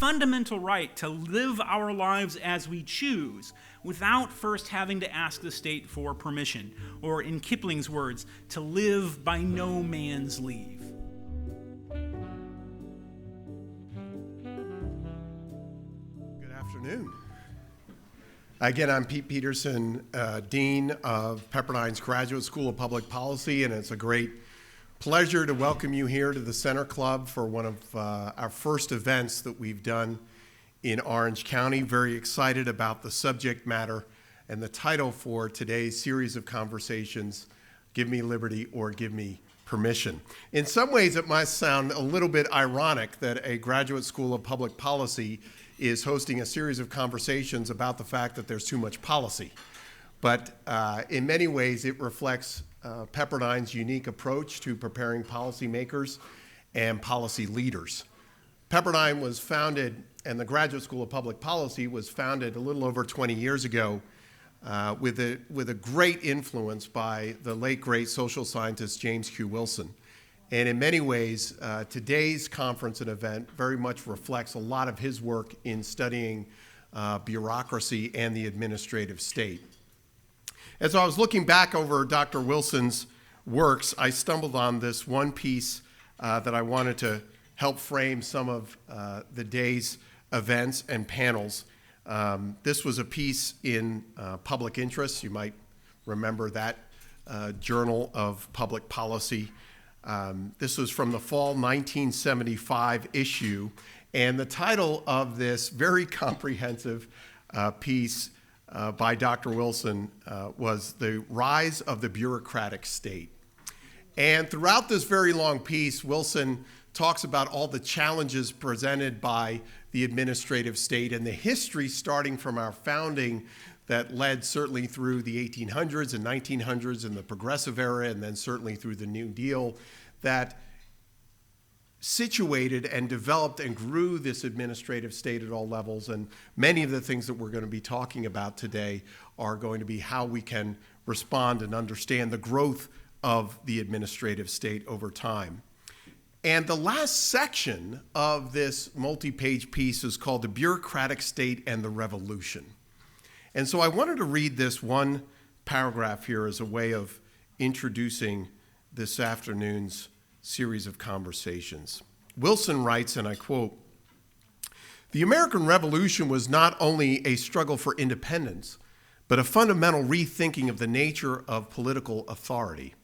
fundamental right to live our lives as we choose without first having to ask the state for permission, or in Kipling's words, to live by no man's leave. Good afternoon. Again, I'm Pete Peterson, Dean of Pepperdine's Graduate School of Public Policy, and it's a great pleasure to welcome you here to the Center Club for one of our first events that we've done in Orange County. Very excited about the subject matter and the title for today's series of conversations, Give Me Liberty or Give Me Permission. In some ways, it might sound a little bit ironic that a Graduate School of Public Policy is hosting a series of conversations about the fact that there's too much policy. But in many ways, it reflects Pepperdine's unique approach to preparing policymakers and policy leaders. Pepperdine was founded, and the Graduate School of Public Policy was founded a little over 20 years ago with a great influence by the late, great social scientist James Q. Wilson. And in many ways, today's conference and event very much reflects a lot of his work in studying bureaucracy and the administrative state. As I was looking back over Dr. Wilson's works, I stumbled on this one piece that I wanted to help frame some of the day's events and panels. This was a piece in Public Interest. You might remember that Journal of Public Policy. This was from the fall 1975 issue, and the title of this very comprehensive piece by Dr. Wilson was The Rise of the Bureaucratic State. And throughout this very long piece, Wilson talks about all the challenges presented by the administrative state and the history starting from our founding that led certainly through the 1800s and 1900s and the Progressive Era, and then certainly through the New Deal, that situated and developed and grew this administrative state at all levels. And many of the things that we're going to be talking about today are going to be how we can respond and understand the growth of the administrative state over time. And the last section of this multi-page piece is called The Bureaucratic State and the Revolution. And so I wanted to read this one paragraph here as a way of introducing this afternoon's series of conversations. Wilson writes, and I quote, "The American Revolution was not only a struggle for independence, but a fundamental rethinking of the nature of political authority.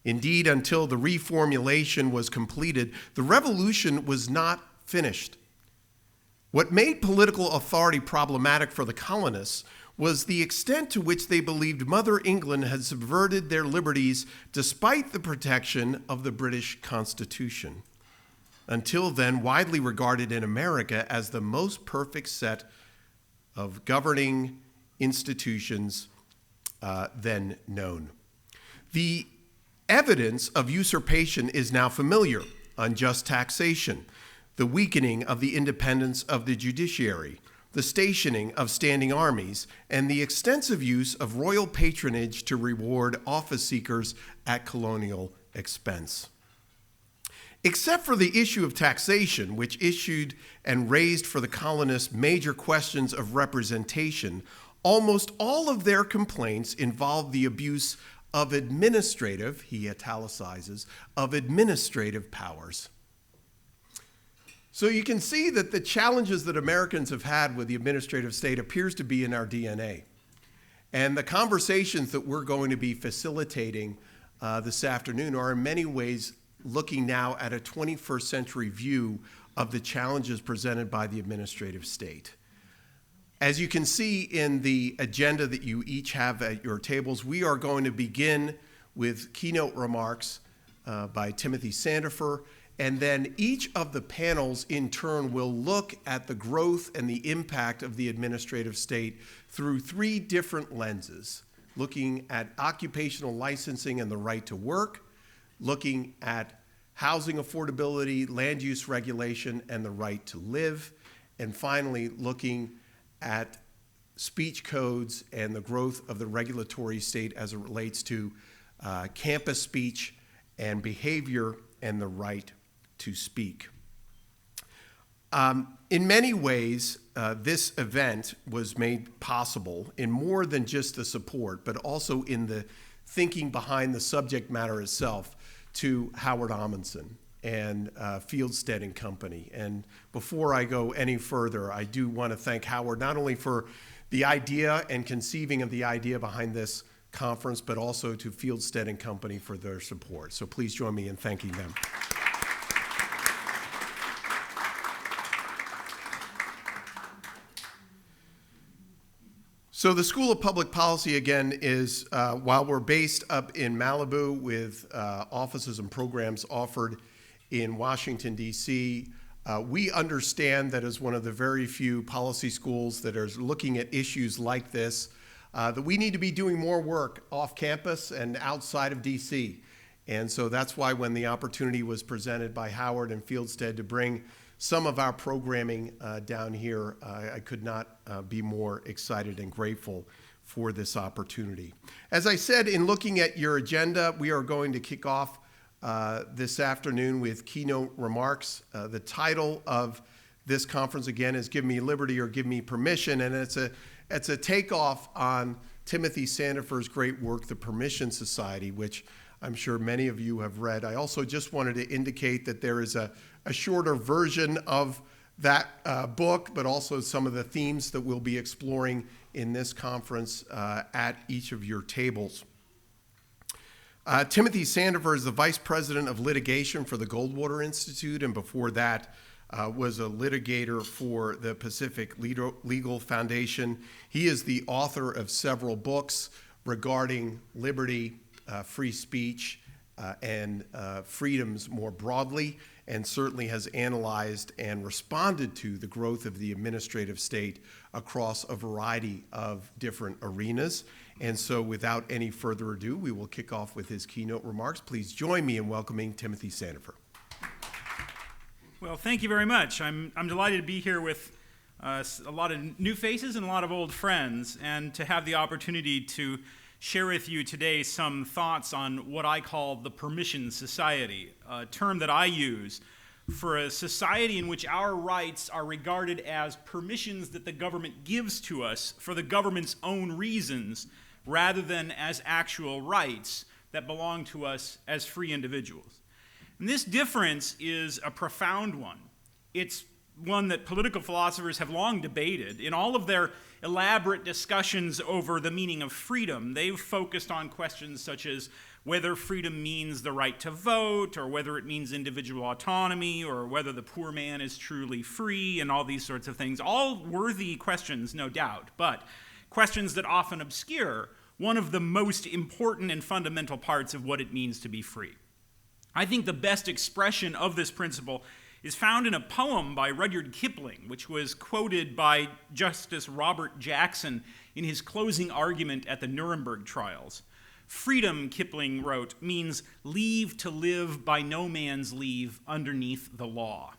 Indeed, until the reformulation was completed, the revolution was not finished. What made political authority problematic for the colonists was the extent to which they believed Mother England had subverted their liberties despite the protection of the British Constitution, until then widely regarded in America as the most perfect set of governing institutions then known. The evidence of usurpation is now familiar: unjust taxation, the weakening of the independence of the judiciary, the stationing of standing armies, and the extensive use of royal patronage to reward office seekers at colonial expense. Except for the issue of taxation, which issued and raised for the colonists major questions of representation, almost all of their complaints involved the abuse of administrative," he italicizes, "of administrative powers." So you can see that the challenges that Americans have had with the administrative state appears to be in our DNA. And the conversations that we're going to be facilitating this afternoon are in many ways looking now at a 21st century view of the challenges presented by the administrative state. As you can see in the agenda that you each have at your tables, we are going to begin with keynote remarks by Timothy Sandefur, and then each of the panels in turn will look at the growth and the impact of the administrative state through three different lenses: looking at occupational licensing and the right to work, looking at housing affordability, land use regulation, and the right to live, and finally looking at speech codes and the growth of the regulatory state as it relates to campus speech and behavior and the right to speak. In many ways, this event was made possible in more than just the support, but also in the thinking behind the subject matter itself to Howard Amundsen and Fieldstead and Company. And before I go any further, I do want to thank Howard not only for the idea and conceiving of the idea behind this conference, but also to Fieldstead and Company for their support. So please join me in thanking them. So the School of Public Policy, again, is, while we're based up in Malibu with offices and programs offered in Washington, D.C., we understand that as one of the very few policy schools that are looking at issues like this, that we need to be doing more work off campus and outside of D.C. And so that's why when the opportunity was presented by Howard and Fieldstead to bring some of our programming down here, I could not be more excited and grateful for this opportunity. As I said, in looking at your agenda, we are going to kick off this afternoon with Keynote Remarks. The title of this conference, again, is Give Me Liberty or Give Me Permission, and it's a takeoff on Timothy Sandefur's great work, The Permission Society, which I'm sure many of you have read. I also just wanted to indicate that there is a shorter version of that book, but also some of the themes that we'll be exploring in this conference at each of your tables. Timothy Sandefur is the Vice President of Litigation for the Goldwater Institute, and before that was a litigator for the Pacific Legal Foundation. He is the author of several books regarding liberty, free speech, and freedoms more broadly, and certainly has analyzed and responded to the growth of the administrative state across a variety of different arenas. And so without any further ado, we will kick off with his keynote remarks. Please join me in welcoming Timothy Sandefur. Well, thank you very much. I'm delighted to be here with a lot of new faces and a lot of old friends, and to have the opportunity to share with you today some thoughts on what I call the Permission Society, a term that I use for a society in which our rights are regarded as permissions that the government gives to us for the government's own reasons, rather than as actual rights that belong to us as free individuals. And this difference is a profound one. It's one that political philosophers have long debated. In all of their elaborate discussions over the meaning of freedom, they've focused on questions such as whether freedom means the right to vote, or whether it means individual autonomy, or whether the poor man is truly free, and all these sorts of things. All worthy questions, no doubt, but questions that often obscure one of the most important and fundamental parts of what it means to be free. I think the best expression of this principle is found in a poem by Rudyard Kipling, which was quoted by Justice Robert Jackson in his closing argument at the Nuremberg trials. Freedom, Kipling wrote, means leave to live by no man's leave underneath the law.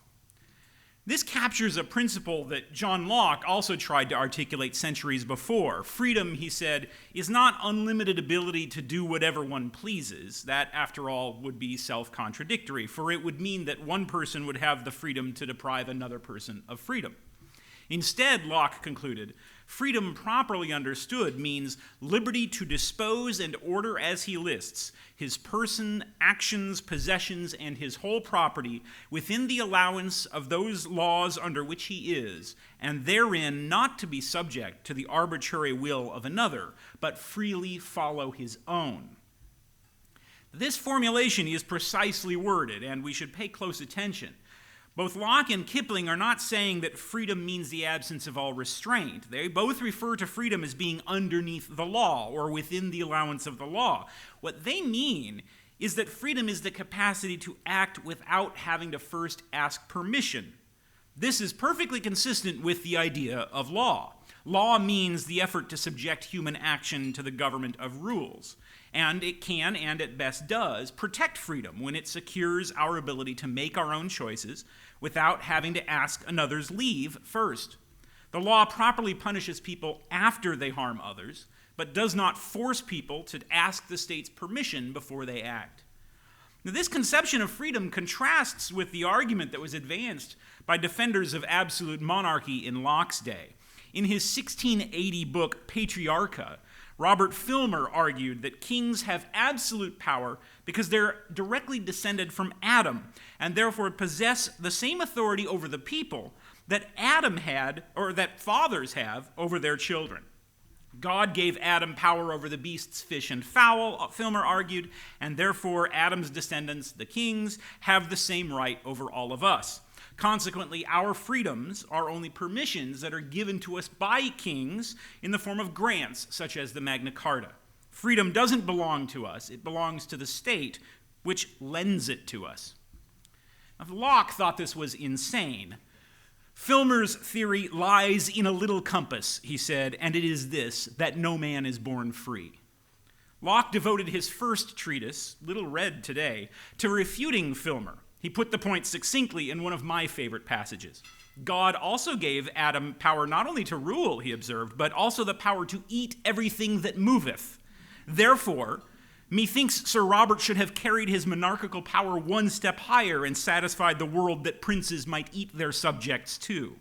This captures a principle that John Locke also tried to articulate centuries before. Freedom, he said, is not unlimited ability to do whatever one pleases. That, after all, would be self-contradictory, for it would mean that one person would have the freedom to deprive another person of freedom. Instead, Locke concluded, freedom properly understood means liberty to dispose and order as he lists his person, actions, possessions, and his whole property within the allowance of those laws under which he is, and therein not to be subject to the arbitrary will of another, but freely follow his own. This formulation is precisely worded, and we should pay close attention. Both Locke and Kipling are not saying that freedom means the absence of all restraint. They both refer to freedom as being underneath the law or within the allowance of the law. What they mean is that freedom is the capacity to act without having to first ask permission. This is perfectly consistent with the idea of law. Law means the effort to subject human action to the government of rules. And it can, and at best does, protect freedom when it secures our ability to make our own choices without having to ask another's leave first. The law properly punishes people after they harm others, but does not force people to ask the state's permission before they act. Now, this conception of freedom contrasts with the argument that was advanced by defenders of absolute monarchy in Locke's day. In his 1680 book, Patriarcha, Robert Filmer argued that kings have absolute power because they're directly descended from Adam and therefore possess the same authority over the people that Adam had, or that fathers have, over their children. God gave Adam power over the beasts, fish, and fowl, Filmer argued, and therefore Adam's descendants, the kings, have the same right over all of us. Consequently, our freedoms are only permissions that are given to us by kings in the form of grants, such as the Magna Carta. Freedom doesn't belong to us, it belongs to the state, which lends it to us. Now, Locke thought this was insane. Filmer's theory lies in a little compass, he said, and it is this, that no man is born free. Locke devoted his first treatise, little read today, to refuting Filmer. He put the point succinctly in one of my favorite passages. God also gave Adam power not only to rule, he observed, but also the power to eat everything that moveth. Therefore, methinks Sir Robert should have carried his monarchical power one step higher and satisfied the world that princes might eat their subjects too.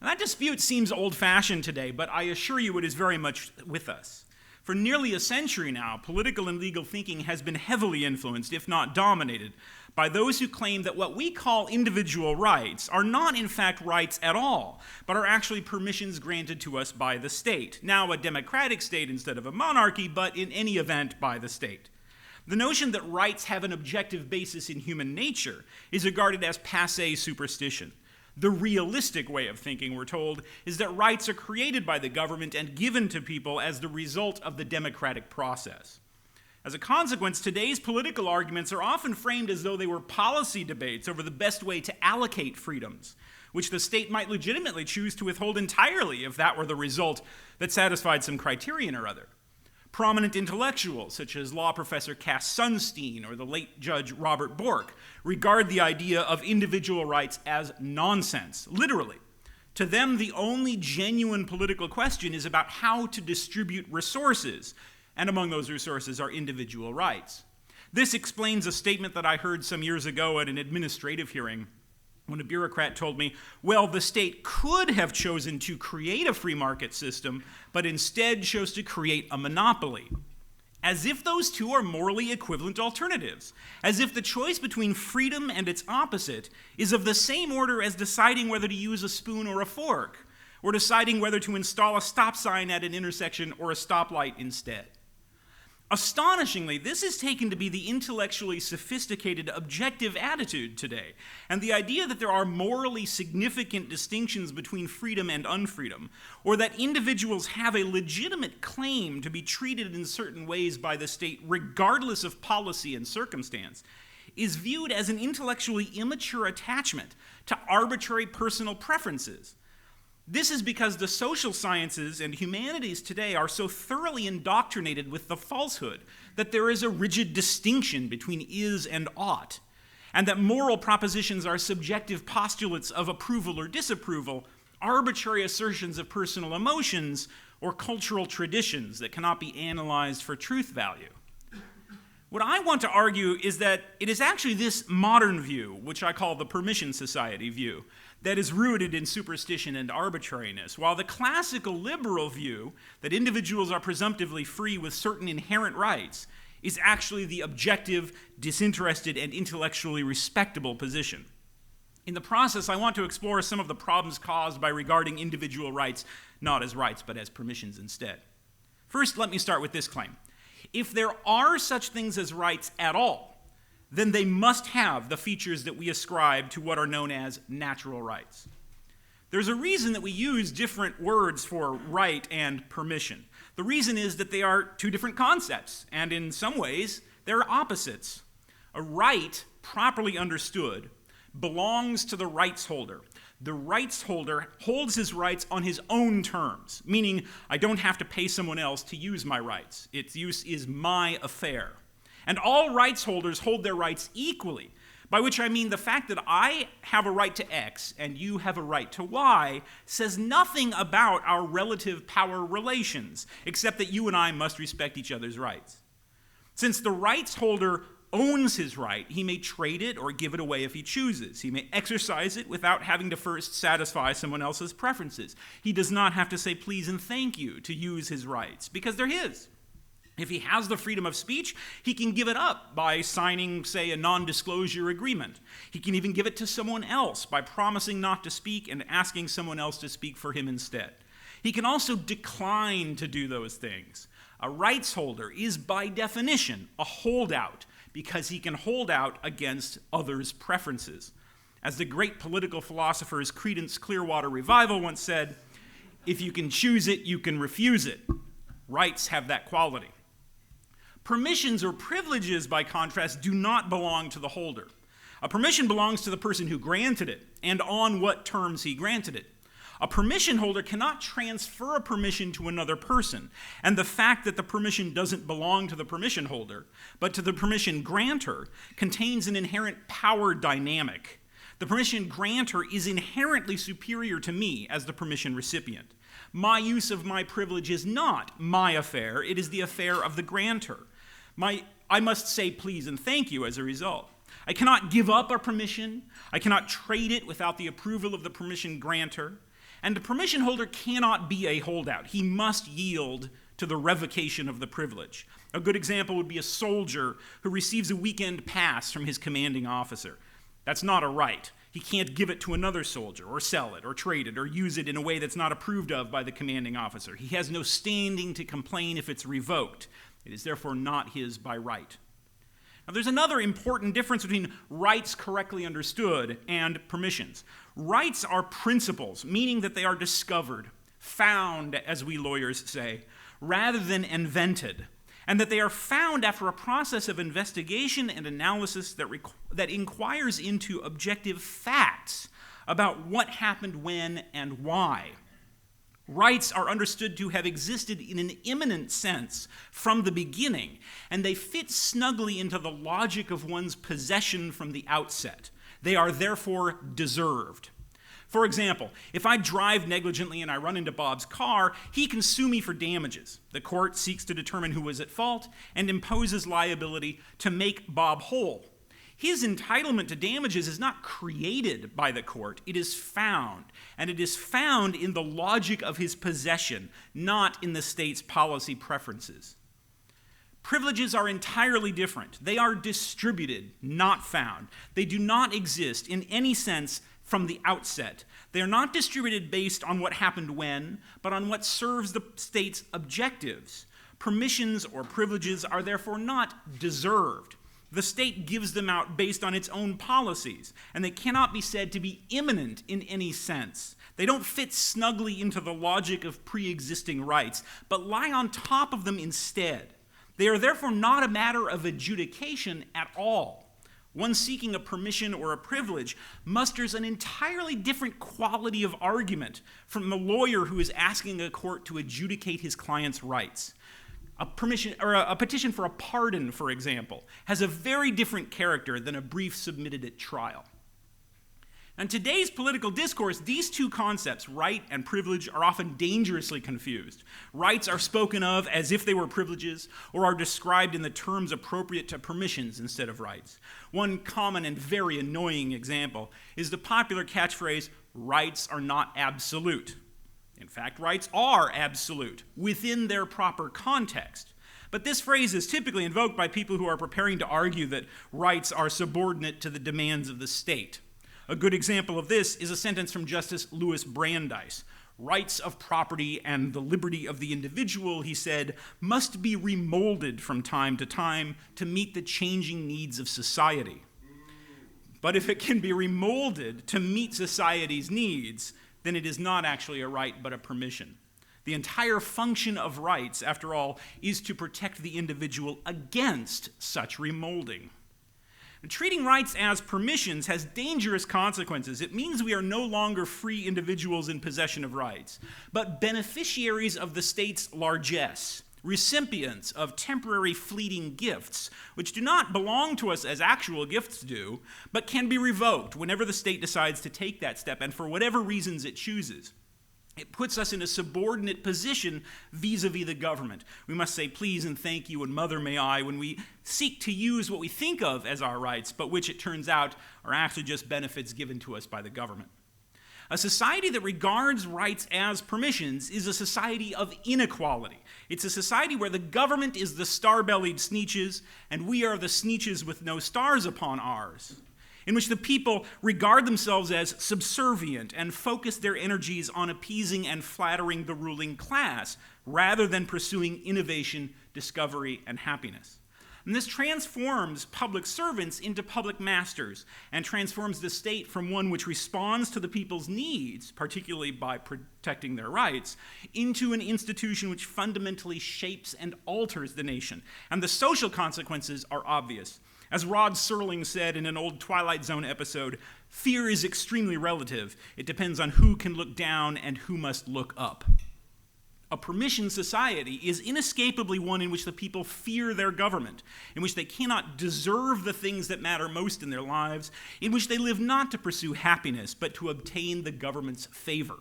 Now, that dispute seems old-fashioned today, but I assure you it is very much with us. For nearly a century now, political and legal thinking has been heavily influenced, if not dominated, by those who claim that what we call individual rights are not in fact rights at all, but are actually permissions granted to us by the state. Now a democratic state instead of a monarchy, but in any event by the state. The notion that rights have an objective basis in human nature is regarded as passé superstition. The realistic way of thinking, we're told, is that rights are created by the government and given to people as the result of the democratic process. As a consequence, today's political arguments are often framed as though they were policy debates over the best way to allocate freedoms, which the state might legitimately choose to withhold entirely if that were the result that satisfied some criterion or other. Prominent intellectuals, such as law professor Cass Sunstein or the late Judge Robert Bork, regard the idea of individual rights as nonsense, literally. To them, the only genuine political question is about how to distribute resources, and among those resources are individual rights. This explains a statement that I heard some years ago at an administrative hearing when a bureaucrat told me, well, the state could have chosen to create a free market system, but instead chose to create a monopoly. As if those two are morally equivalent alternatives. As if the choice between freedom and its opposite is of the same order as deciding whether to use a spoon or a fork, or deciding whether to install a stop sign at an intersection or a stoplight instead. Astonishingly, this is taken to be the intellectually sophisticated objective attitude today, and the idea that there are morally significant distinctions between freedom and unfreedom, or that individuals have a legitimate claim to be treated in certain ways by the state regardless of policy and circumstance, is viewed as an intellectually immature attachment to arbitrary personal preferences. This is because the social sciences and humanities today are so thoroughly indoctrinated with the falsehood that there is a rigid distinction between is and ought, and that moral propositions are subjective postulates of approval or disapproval, arbitrary assertions of personal emotions, or cultural traditions that cannot be analyzed for truth value. What I want to argue is that it is actually this modern view, which I call the permission society view, that is rooted in superstition and arbitrariness, while the classical liberal view that individuals are presumptively free with certain inherent rights is actually the objective, disinterested, and intellectually respectable position. In the process, I want to explore some of the problems caused by regarding individual rights not as rights, but as permissions instead. First, let me start with this claim. If there are such things as rights at all, then they must have the features that we ascribe to what are known as natural rights. There's a reason that we use different words for right and permission. The reason is that they are two different concepts, and in some ways, they're opposites. A right, properly understood, belongs to the rights holder. The rights holder holds his rights on his own terms, meaning I don't have to pay someone else to use my rights. Its use is my affair. And all rights holders hold their rights equally, by which I mean the fact that I have a right to X and you have a right to Y says nothing about our relative power relations, except that you and I must respect each other's rights. Since the rights holder owns his right, he may trade it or give it away if he chooses. He may exercise it without having to first satisfy someone else's preferences. He does not have to say please and thank you to use his rights, because they're his. If he has the freedom of speech, he can give it up by signing, say, a non-disclosure agreement. He can even give it to someone else by promising not to speak and asking someone else to speak for him instead. He can also decline to do those things. A rights holder is, by definition, a holdout, because he can hold out against others' preferences. As the great political philosophers Credence Clearwater Revival once said, "If you can choose it, you can refuse it." Rights have that quality. Permissions or privileges, by contrast, do not belong to the holder. A permission belongs to the person who granted it, and on what terms he granted it. A permission holder cannot transfer a permission to another person, and the fact that the permission doesn't belong to the permission holder, but to the permission grantor, contains an inherent power dynamic. The permission grantor is inherently superior to me as the permission recipient. My use of my privilege is not my affair, it is the affair of the grantor. I must say please and thank you as a result. I cannot give up a permission, I cannot trade it without the approval of the permission grantor, and the permission holder cannot be a holdout. He must yield to the revocation of the privilege. A good example would be a soldier who receives a weekend pass from his commanding officer. That's not a right. He can't give it to another soldier, or sell it, or trade it, or use it in a way that's not approved of by the commanding officer. He has no standing to complain if it's revoked. It is therefore not his by right. Now, there's another important difference between rights correctly understood and permissions. Rights are principles, meaning that they are discovered, found, as we lawyers say, rather than invented, and that they are found after a process of investigation and analysis that inquires into objective facts about what happened when and why. Rights are understood to have existed in an immanent sense from the beginning, and they fit snugly into the logic of one's possession from the outset. They are therefore deserved. For example, if I drive negligently and I run into Bob's car, he can sue me for damages. The court seeks to determine who was at fault and imposes liability to make Bob whole. His entitlement to damages is not created by the court, it is found. And it is found in the logic of his possession, not in the state's policy preferences. Privileges are entirely different. They are distributed, not found. They do not exist in any sense from the outset. They are not distributed based on what happened when, but on what serves the state's objectives. Permissions or privileges are therefore not deserved. The state gives them out based on its own policies, and they cannot be said to be immanent in any sense. They don't fit snugly into the logic of pre-existing rights, but lie on top of them instead. They are therefore not a matter of adjudication at all. One seeking a permission or a privilege musters an entirely different quality of argument from the lawyer who is asking a court to adjudicate his client's rights. A petition for a pardon, for example, has a very different character than a brief submitted at trial. In today's political discourse, these two concepts, right and privilege, are often dangerously confused. Rights are spoken of as if they were privileges, or are described in the terms appropriate to permissions instead of rights. One common and very annoying example is the popular catchphrase, "Rights are not absolute." In fact, rights are absolute within their proper context. But this phrase is typically invoked by people who are preparing to argue that rights are subordinate to the demands of the state. A good example of this is a sentence from Justice Louis Brandeis. Rights of property and the liberty of the individual, he said, must be remolded from time to meet the changing needs of society. But if it can be remolded to meet society's needs, then it is not actually a right but a permission. The entire function of rights, after all, is to protect the individual against such remolding. And treating rights as permissions has dangerous consequences. It means we are no longer free individuals in possession of rights, but beneficiaries of the state's largesse, recipients of temporary fleeting gifts, which do not belong to us as actual gifts do, but can be revoked whenever the state decides to take that step and for whatever reasons it chooses. It puts us in a subordinate position vis-a-vis the government. We must say please and thank you and mother may I when we seek to use what we think of as our rights, but which it turns out are actually just benefits given to us by the government. A society that regards rights as permissions is a society of inequality. It's a society where the government is the star-bellied sneetches and we are the sneetches with no stars upon ours, in which the people regard themselves as subservient and focus their energies on appeasing and flattering the ruling class rather than pursuing innovation, discovery, and happiness. And this transforms public servants into public masters and transforms the state from one which responds to the people's needs, particularly by protecting their rights, into an institution which fundamentally shapes and alters the nation. And the social consequences are obvious. As Rod Serling said in an old Twilight Zone episode, fear is extremely relative. It depends on who can look down and who must look up. A permission society is inescapably one in which the people fear their government, in which they cannot deserve the things that matter most in their lives, in which they live not to pursue happiness, but to obtain the government's favor.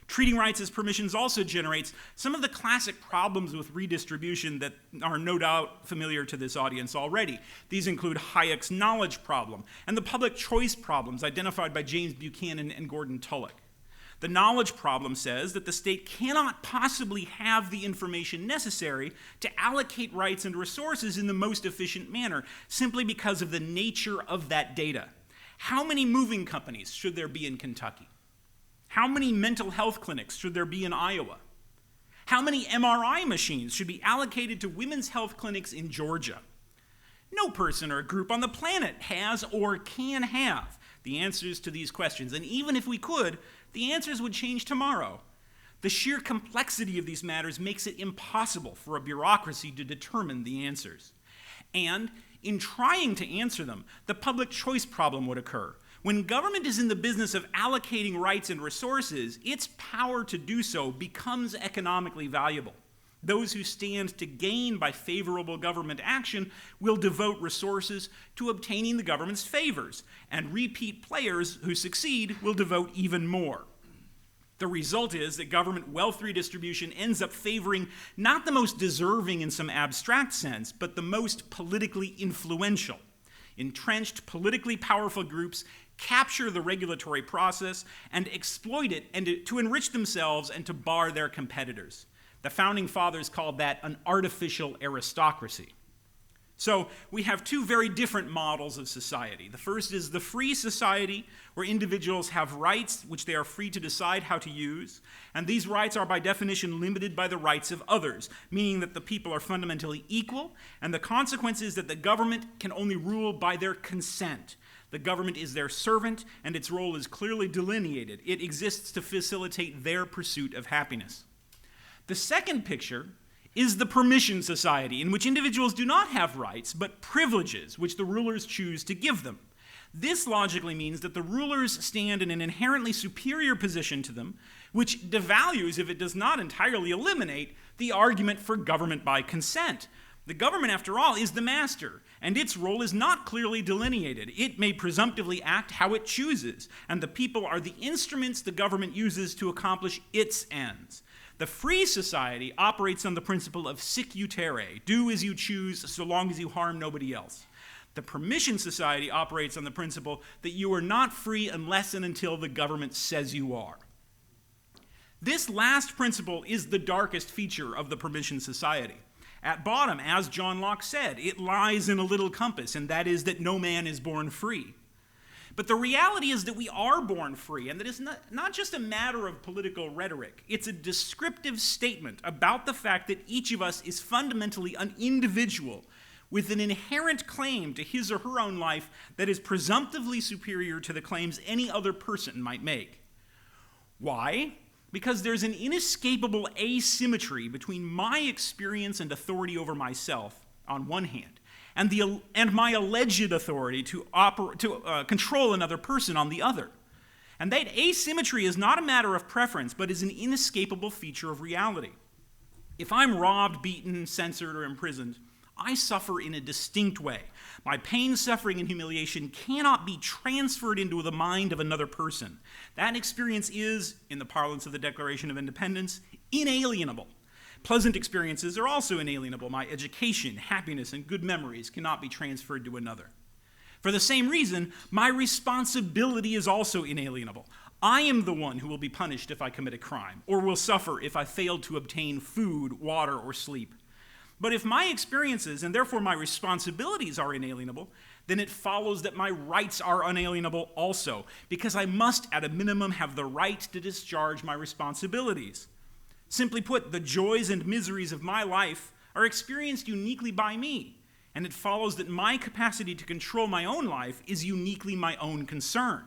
Treating rights as permissions also generates some of the classic problems with redistribution that are no doubt familiar to this audience already. These include Hayek's knowledge problem and the public choice problems identified by James Buchanan and Gordon Tullock. The knowledge problem says that the state cannot possibly have the information necessary to allocate rights and resources in the most efficient manner simply because of the nature of that data. How many moving companies should there be in Kentucky? How many mental health clinics should there be in Iowa? How many MRI machines should be allocated to women's health clinics in Georgia? No person or group on the planet has or can have the answers to these questions, and even if we could, the answers would change tomorrow. The sheer complexity of these matters makes it impossible for a bureaucracy to determine the answers. And in trying to answer them, the public choice problem would occur. When government is in the business of allocating rights and resources, its power to do so becomes economically valuable. Those who stand to gain by favorable government action will devote resources to obtaining the government's favors, and repeat players who succeed will devote even more. The result is that government wealth redistribution ends up favoring not the most deserving in some abstract sense, but the most politically influential. Entrenched, politically powerful groups capture the regulatory process and exploit it to enrich themselves and to bar their competitors. The Founding Fathers called that an artificial aristocracy. So we have two very different models of society. The first is the free society, where individuals have rights which they are free to decide how to use, and these rights are by definition limited by the rights of others, meaning that the people are fundamentally equal, and the consequence is that the government can only rule by their consent. The government is their servant, and its role is clearly delineated. It exists to facilitate their pursuit of happiness. The second picture is the permission society, in which individuals do not have rights, but privileges, which the rulers choose to give them. This logically means that the rulers stand in an inherently superior position to them, which devalues, if it does not entirely eliminate, the argument for government by consent. The government, after all, is the master, and its role is not clearly delineated. It may presumptively act how it chooses, and the people are the instruments the government uses to accomplish its ends. The free society operates on the principle of sic utere, do as you choose so long as you harm nobody else. The permission society operates on the principle that you are not free unless and until the government says you are. This last principle is the darkest feature of the permission society. At bottom, as John Locke said, it lies in a little compass, and that is that no man is born free. But the reality is that we are born free, and that it's not just a matter of political rhetoric. It's a descriptive statement about the fact that each of us is fundamentally an individual with an inherent claim to his or her own life that is presumptively superior to the claims any other person might make. Why? Because there's an inescapable asymmetry between my experience and authority over myself on one hand, and my alleged authority to control another person on the other. And that asymmetry is not a matter of preference, but is an inescapable feature of reality. If I'm robbed, beaten, censored, or imprisoned, I suffer in a distinct way. My pain, suffering, and humiliation cannot be transferred into the mind of another person. That experience is, in the parlance of the Declaration of Independence, inalienable. Pleasant experiences are also inalienable. My education, happiness, and good memories cannot be transferred to another. For the same reason, my responsibility is also inalienable. I am the one who will be punished if I commit a crime, or will suffer if I fail to obtain food, water, or sleep. But if my experiences, and therefore my responsibilities, are inalienable, then it follows that my rights are unalienable also, because I must, at a minimum, have the right to discharge my responsibilities. Simply put, the joys and miseries of my life are experienced uniquely by me, and it follows that my capacity to control my own life is uniquely my own concern.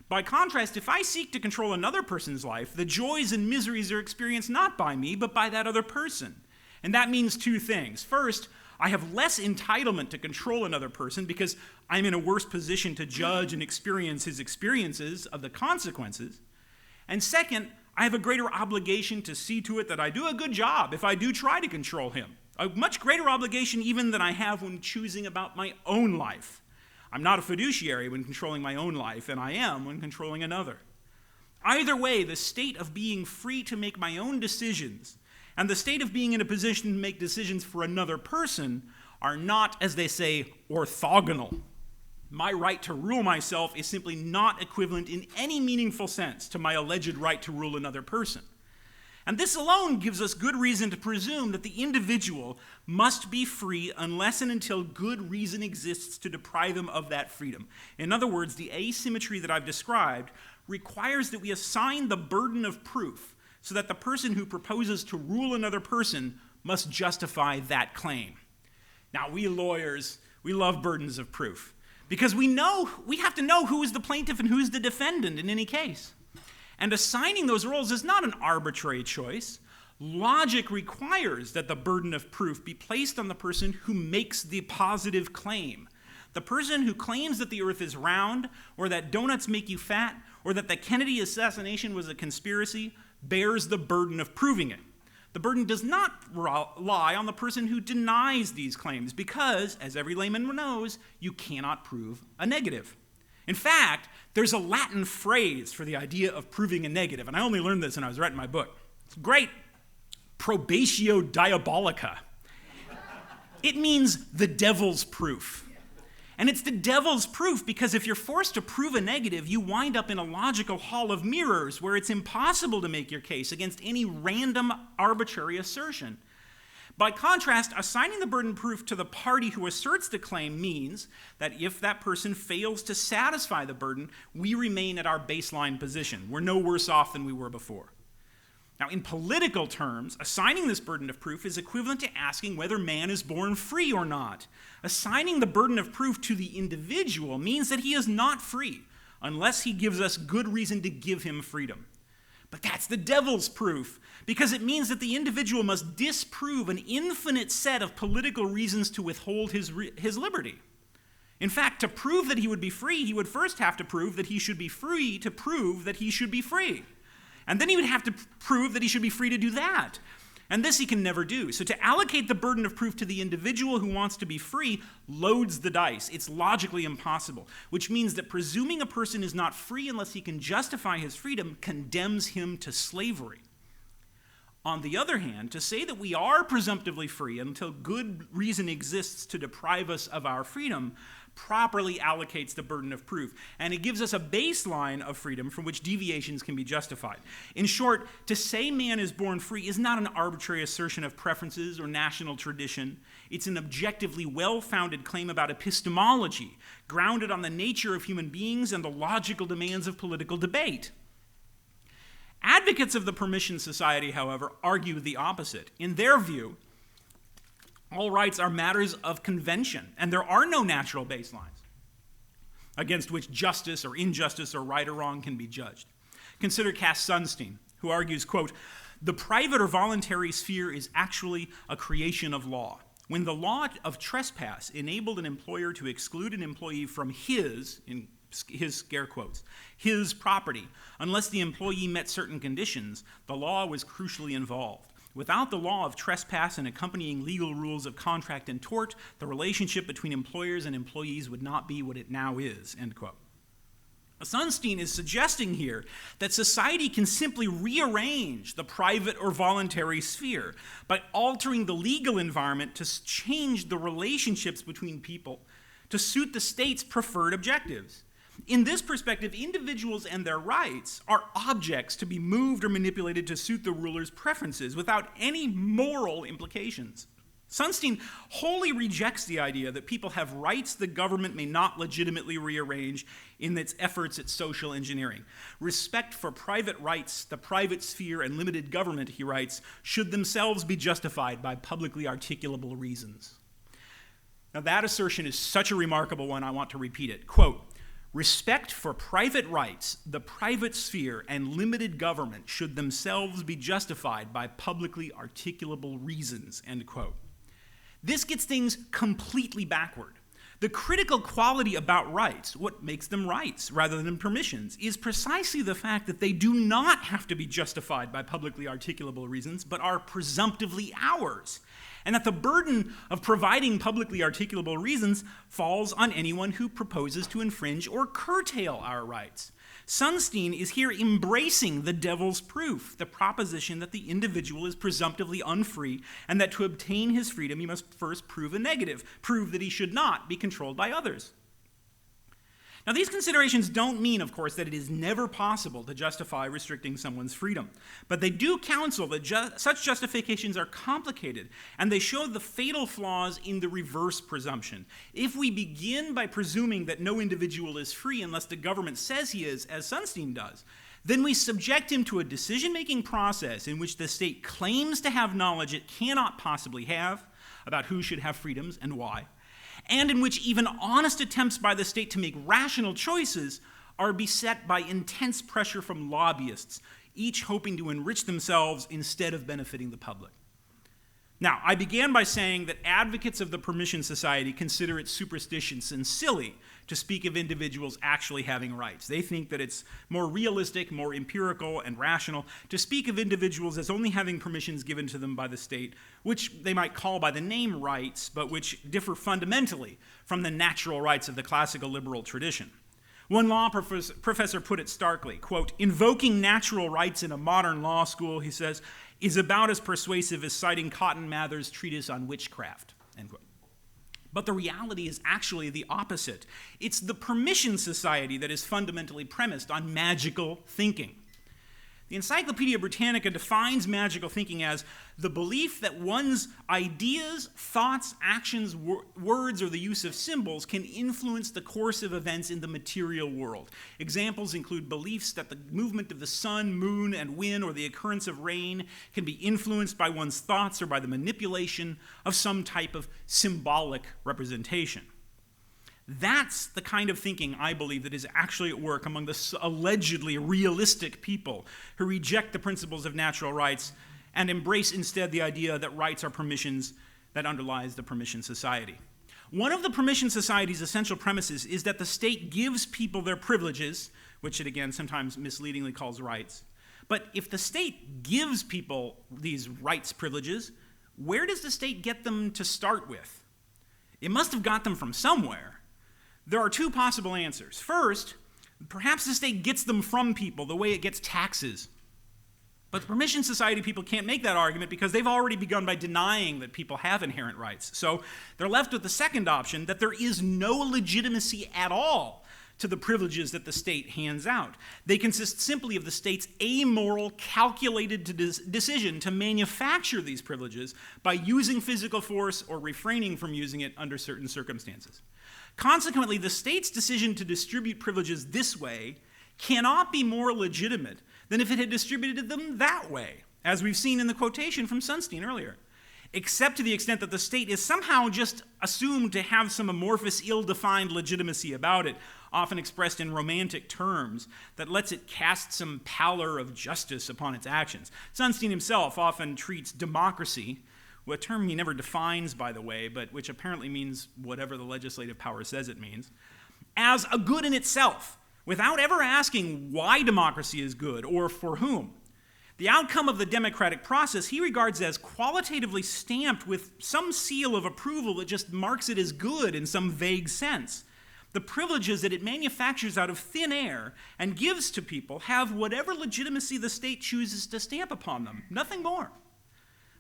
By contrast, if I seek to control another person's life, the joys and miseries are experienced not by me, but by that other person. And that means two things. First, I have less entitlement to control another person because I'm in a worse position to judge and experience his experiences of the consequences. And second, I have a greater obligation to see to it that I do a good job if I do try to control him. A much greater obligation even than I have when choosing about my own life. I'm not a fiduciary when controlling my own life, and I am when controlling another. Either way, the state of being free to make my own decisions and the state of being in a position to make decisions for another person are not, as they say, orthogonal. My right to rule myself is simply not equivalent in any meaningful sense to my alleged right to rule another person. And this alone gives us good reason to presume that the individual must be free unless and until good reason exists to deprive him of that freedom. In other words, the asymmetry that I've described requires that we assign the burden of proof so that the person who proposes to rule another person must justify that claim. Now, we lawyers, we love burdens of proof because we have to know who is the plaintiff and who is the defendant in any case. And assigning those roles is not an arbitrary choice. Logic requires that the burden of proof be placed on the person who makes the positive claim. The person who claims that the earth is round, or that donuts make you fat, or that the Kennedy assassination was a conspiracy, bears the burden of proving it. The burden does not lie on the person who denies these claims because, as every layman knows, you cannot prove a negative. In fact, there's a Latin phrase for the idea of proving a negative, and I only learned this when I was writing my book. It's great. Probatio diabolica. It means the devil's proof. And it's the devil's proof because if you're forced to prove a negative, you wind up in a logical hall of mirrors where it's impossible to make your case against any random arbitrary assertion. By contrast, assigning the burden of proof to the party who asserts the claim means that if that person fails to satisfy the burden, we remain at our baseline position. We're no worse off than we were before. Now, in political terms, assigning this burden of proof is equivalent to asking whether man is born free or not. Assigning the burden of proof to the individual means that he is not free unless he gives us good reason to give him freedom. But that's the devil's proof, because it means that the individual must disprove an infinite set of political reasons to withhold his liberty. In fact, to prove that he would be free, he would first have to prove that he should be free to prove that he should be free. And then he would have to prove that he should be free to do that. And this he can never do. So to allocate the burden of proof to the individual who wants to be free loads the dice. It's logically impossible, which means that presuming a person is not free unless he can justify his freedom condemns him to slavery. On the other hand, to say that we are presumptively free until good reason exists to deprive us of our freedom properly allocates the burden of proof, and it gives us a baseline of freedom from which deviations can be justified. In short, to say man is born free is not an arbitrary assertion of preferences or national tradition. It's an objectively well-founded claim about epistemology, grounded on the nature of human beings and the logical demands of political debate. Advocates of the permission society, however, argue the opposite. In their view, all rights are matters of convention, and there are no natural baselines against which justice or injustice or right or wrong can be judged. Consider Cass Sunstein, who argues, quote, "The private or voluntary sphere is actually a creation of law. When the law of trespass enabled an employer to exclude an employee from his, in his scare quotes, his property, unless the employee met certain conditions, the law was crucially involved. Without the law of trespass and accompanying legal rules of contract and tort, the relationship between employers and employees would not be what it now is, end quote. Sunstein is suggesting here that society can simply rearrange the private or voluntary sphere by altering the legal environment to change the relationships between people to suit the state's preferred objectives. In this perspective, individuals and their rights are objects to be moved or manipulated to suit the ruler's preferences without any moral implications. Sunstein wholly rejects the idea that people have rights the government may not legitimately rearrange in its efforts at social engineering. Respect for private rights, the private sphere, and limited government, he writes, should themselves be justified by publicly articulable reasons. Now that assertion is such a remarkable one, I want to repeat it. Quote, respect for private rights, the private sphere, and limited government should themselves be justified by publicly articulable reasons, end quote. This gets things completely backward. The critical quality about rights, what makes them rights rather than permissions, is precisely the fact that they do not have to be justified by publicly articulable reasons, but are presumptively ours, and that the burden of providing publicly articulable reasons falls on anyone who proposes to infringe or curtail our rights. Sunstein is here embracing the devil's proof, the proposition that the individual is presumptively unfree and that to obtain his freedom he must first prove a negative, prove that he should not be controlled by others. Now, these considerations don't mean, of course, that it is never possible to justify restricting someone's freedom, but they do counsel that such justifications are complicated, and they show the fatal flaws in the reverse presumption. If we begin by presuming that no individual is free unless the government says he is, as Sunstein does, then we subject him to a decision-making process in which the state claims to have knowledge it cannot possibly have about who should have freedoms and why, and in which even honest attempts by the state to make rational choices are beset by intense pressure from lobbyists, each hoping to enrich themselves instead of benefiting the public. Now, I began by saying that advocates of the permission society consider it superstitious and silly to speak of individuals actually having rights. They think that it's more realistic, more empirical, and rational to speak of individuals as only having permissions given to them by the state, which they might call by the name rights, but which differ fundamentally from the natural rights of the classical liberal tradition. One law professor put it starkly, quote, invoking natural rights in a modern law school, he says, is about as persuasive as citing Cotton Mather's treatise on witchcraft, end quote. But the reality is actually the opposite. It's the permission society that is fundamentally premised on magical thinking. The Encyclopedia Britannica defines magical thinking as the belief that one's ideas, thoughts, actions, words, or the use of symbols can influence the course of events in the material world. Examples include beliefs that the movement of the sun, moon, and wind, or the occurrence of rain can be influenced by one's thoughts or by the manipulation of some type of symbolic representation. That's the kind of thinking, I believe, that is actually at work among the allegedly realistic people who reject the principles of natural rights and embrace instead the idea that rights are permissions that underlies the permission society. One of the permission society's essential premises is that the state gives people their privileges, which it again sometimes misleadingly calls rights. But if the state gives people these rights privileges, where does the state get them to start with? It must have got them from somewhere. There are two possible answers. First, perhaps the state gets them from people the way it gets taxes. But the permission society people can't make that argument because they've already begun by denying that people have inherent rights. So they're left with the second option, that there is no legitimacy at all to the privileges that the state hands out. They consist simply of the state's amoral, calculated decision to manufacture these privileges by using physical force or refraining from using it under certain circumstances. Consequently, the state's decision to distribute privileges this way cannot be more legitimate than if it had distributed them that way, as we've seen in the quotation from Sunstein earlier, except to the extent that the state is somehow just assumed to have some amorphous, ill-defined legitimacy about it, often expressed in romantic terms, that lets it cast some pallor of justice upon its actions. Sunstein himself often treats democracy, a term he never defines, by the way, but which apparently means whatever the legislative power says it means, as a good in itself, without ever asking why democracy is good or for whom. The outcome of the democratic process he regards as qualitatively stamped with some seal of approval that just marks it as good in some vague sense. The privileges that it manufactures out of thin air and gives to people have whatever legitimacy the state chooses to stamp upon them, nothing more.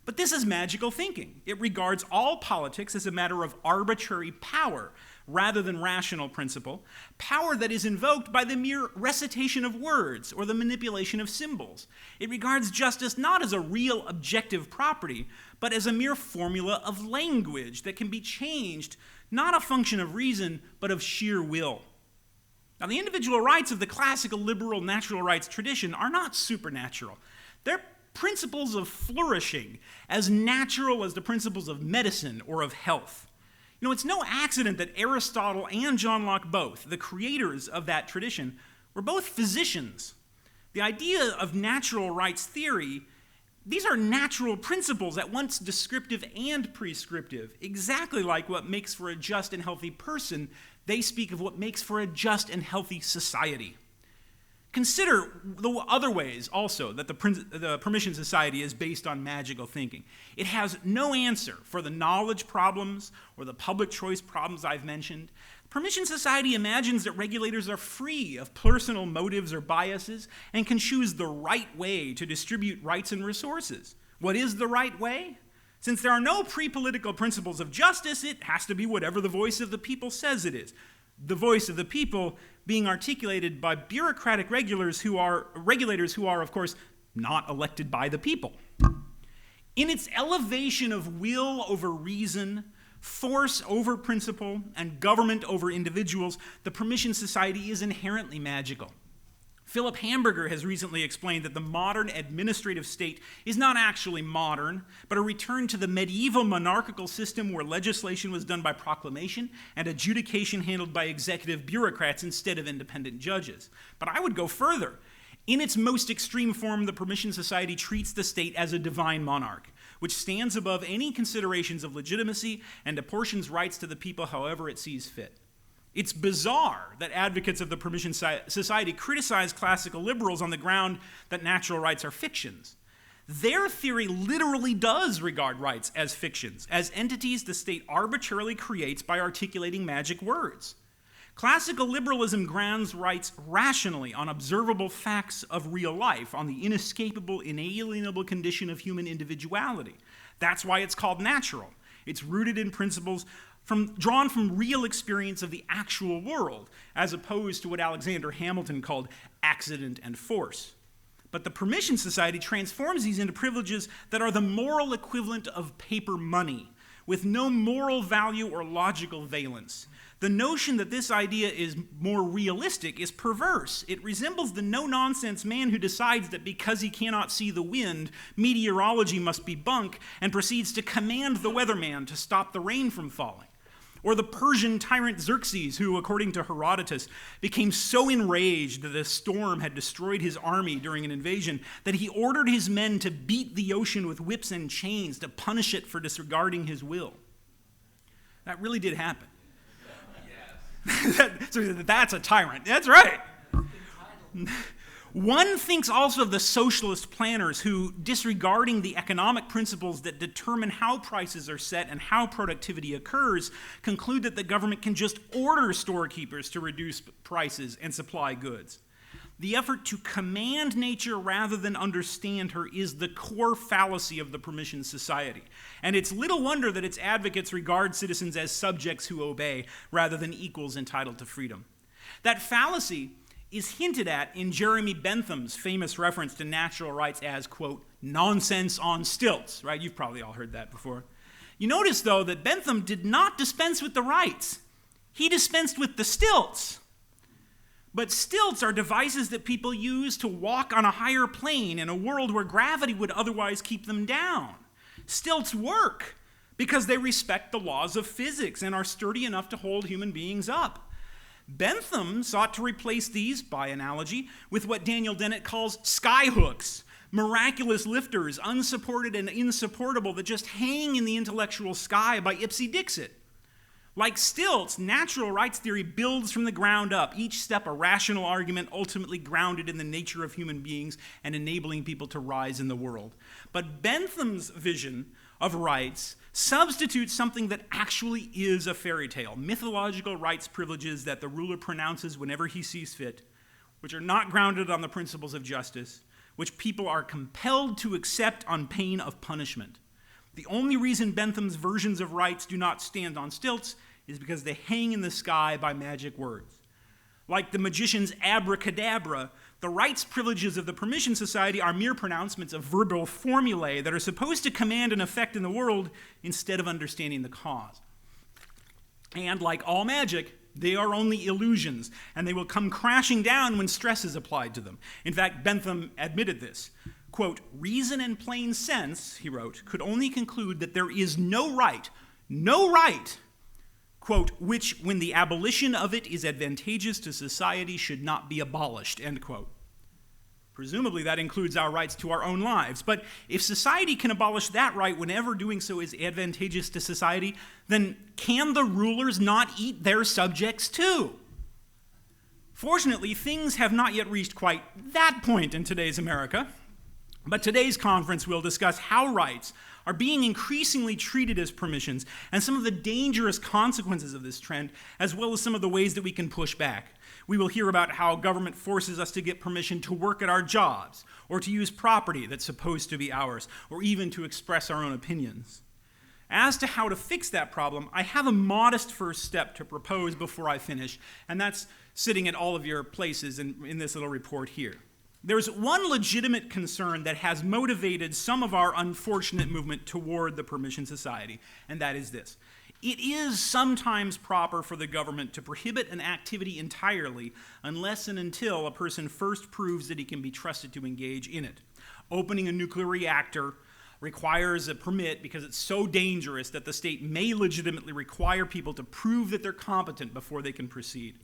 But this is magical thinking. It regards all politics as a matter of arbitrary power rather than rational principle, power that is invoked by the mere recitation of words or the manipulation of symbols. It regards justice not as a real objective property, but as a mere formula of language that can be changed, not a function of reason, but of sheer will. Now, the individual rights of the classical liberal natural rights tradition are not supernatural. They're principles of flourishing, as natural as the principles of medicine or of health. You know, it's no accident that Aristotle and John Locke both, the creators of that tradition, were both physicians. The idea of natural rights theory, these are natural principles at once descriptive and prescriptive. Exactly like what makes for a just and healthy person, they speak of what makes for a just and healthy society. Consider the other ways also that the permission society is based on magical thinking. It has no answer for the knowledge problems or the public choice problems I've mentioned. Permission society imagines that regulators are free of personal motives or biases and can choose the right way to distribute rights and resources. What is the right way? Since there are no pre-political principles of justice, it has to be whatever the voice of the people says it is. The voice of the people being articulated by bureaucratic regulators who are, of course, not elected by the people. In its elevation of will over reason, force over principle, and government over individuals, the permission society is inherently magical. Philip Hamburger has recently explained that the modern administrative state is not actually modern, but a return to the medieval monarchical system where legislation was done by proclamation and adjudication handled by executive bureaucrats instead of independent judges. But I would go further. In its most extreme form, the permission society treats the state as a divine monarch, which stands above any considerations of legitimacy and apportions rights to the people however it sees fit. It's bizarre that advocates of the permission society criticize classical liberals on the ground that natural rights are fictions. Their theory literally does regard rights as fictions, as entities the state arbitrarily creates by articulating magic words. Classical liberalism grounds rights rationally on observable facts of real life, on the inescapable, inalienable condition of human individuality. That's why it's called natural. It's rooted in principles drawn from real experience of the actual world, as opposed to what Alexander Hamilton called accident and force. But the permission society transforms these into privileges that are the moral equivalent of paper money, with no moral value or logical valence. The notion that this idea is more realistic is perverse. It resembles the no-nonsense man who decides that because he cannot see the wind, meteorology must be bunk, and proceeds to command the weatherman to stop the rain from falling. Or the Persian tyrant Xerxes, who, according to Herodotus, became so enraged that a storm had destroyed his army during an invasion that he ordered his men to beat the ocean with whips and chains to punish it for disregarding his will. That really did happen. Yes. So that's a tyrant. That's right. One thinks also of the socialist planners who, disregarding the economic principles that determine how prices are set and how productivity occurs, conclude that the government can just order storekeepers to reduce prices and supply goods. The effort to command nature rather than understand her is the core fallacy of the permission society. And it's little wonder that its advocates regard citizens as subjects who obey rather than equals entitled to freedom. That fallacy is hinted at in Jeremy Bentham's famous reference to natural rights as, quote, nonsense on stilts, right? You've probably all heard that before. You notice, though, that Bentham did not dispense with the rights. He dispensed with the stilts. But stilts are devices that people use to walk on a higher plane in a world where gravity would otherwise keep them down. Stilts work because they respect the laws of physics and are sturdy enough to hold human beings up. Bentham sought to replace these, by analogy, with what Daniel Dennett calls skyhooks, miraculous lifters, unsupported and insupportable, that just hang in the intellectual sky by ipse dixit. Like stilts, natural rights theory builds from the ground up, each step a rational argument ultimately grounded in the nature of human beings and enabling people to rise in the world. But Bentham's vision of rights substitutes something that actually is a fairy tale, mythological rights privileges that the ruler pronounces whenever he sees fit, which are not grounded on the principles of justice, which people are compelled to accept on pain of punishment. The only reason Bentham's versions of rights do not stand on stilts is because they hang in the sky by magic words. Like the magician's abracadabra, the rights privileges of the Permission Society are mere pronouncements of verbal formulae that are supposed to command an effect in the world instead of understanding the cause. And like all magic, they are only illusions, and they will come crashing down when stress is applied to them. In fact, Bentham admitted this. Quote, "Reason and plain sense," he wrote, "could only conclude that there is no right, quote, which, when the abolition of it is advantageous to society, should not be abolished," end quote. Presumably that includes our rights to our own lives. But if society can abolish that right whenever doing so is advantageous to society, then can the rulers not eat their subjects too? Fortunately, things have not yet reached quite that point in today's America. But today's conference will discuss how rights are being increasingly treated as permissions and some of the dangerous consequences of this trend, as well as some of the ways that we can push back. We will hear about how government forces us to get permission to work at our jobs, or to use property that's supposed to be ours, or even to express our own opinions. As to how to fix that problem, I have a modest first step to propose before I finish, and that's sitting at all of your places in this little report here. There's one legitimate concern that has motivated some of our unfortunate movement toward the Permission Society, and that is this. It is sometimes proper for the government to prohibit an activity entirely unless and until a person first proves that he can be trusted to engage in it. Opening a nuclear reactor requires a permit because it's so dangerous that the state may legitimately require people to prove that they're competent before they can proceed.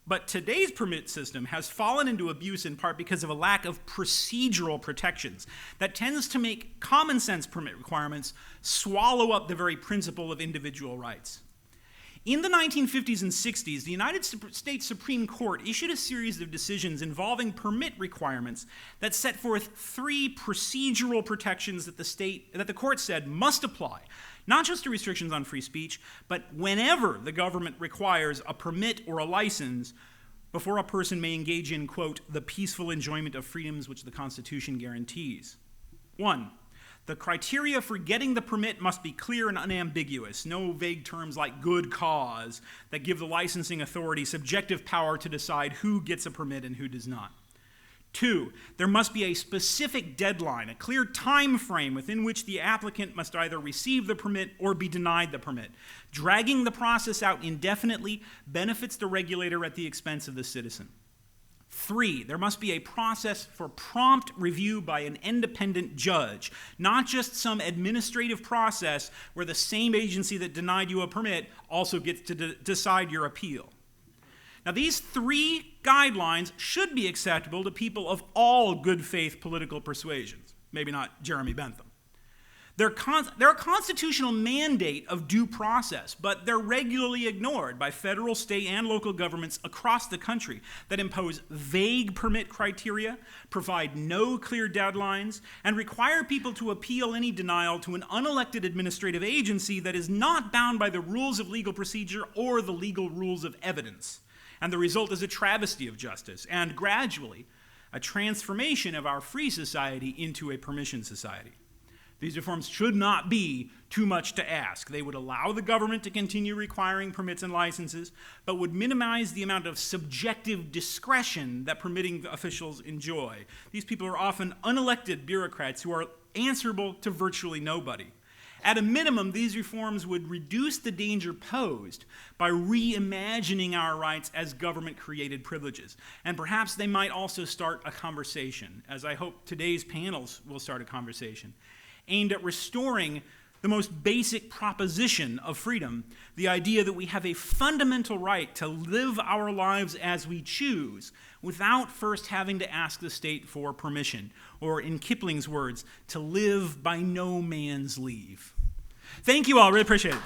But today's permit system has fallen into abuse in part because of a lack of procedural protections that tends to make common sense permit requirements swallow up the very principle of individual rights. In the 1950s and 60s, the United States Supreme Court issued a series of decisions involving permit requirements that set forth 3 procedural protections that the court said must apply, not just to restrictions on free speech, but whenever the government requires a permit or a license before a person may engage in, quote, the peaceful enjoyment of freedoms which the Constitution guarantees. 1, the criteria for getting the permit must be clear and unambiguous. No vague terms like good cause that give the licensing authority subjective power to decide who gets a permit and who does not. 2, there must be a specific deadline, a clear time frame within which the applicant must either receive the permit or be denied the permit. Dragging the process out indefinitely benefits the regulator at the expense of the citizen. 3, there must be a process for prompt review by an independent judge, not just some administrative process where the same agency that denied you a permit also gets to decide your appeal. Now, these 3 guidelines should be acceptable to people of all good faith political persuasions, maybe not Jeremy Bentham. They're a constitutional mandate of due process, but they're regularly ignored by federal, state, and local governments across the country that impose vague permit criteria, provide no clear deadlines, and require people to appeal any denial to an unelected administrative agency that is not bound by the rules of legal procedure or the legal rules of evidence. And the result is a travesty of justice, and gradually, a transformation of our free society into a permission society. These reforms should not be too much to ask. They would allow the government to continue requiring permits and licenses, but would minimize the amount of subjective discretion that permitting officials enjoy. These people are often unelected bureaucrats who are answerable to virtually nobody. At a minimum, these reforms would reduce the danger posed by reimagining our rights as government-created privileges. And perhaps they might also start a conversation, as I hope today's panels will start a conversation, aimed at restoring the most basic proposition of freedom, the idea that we have a fundamental right to live our lives as we choose without first having to ask the state for permission, or in Kipling's words, to live by no man's leave. Thank you all, really appreciate it.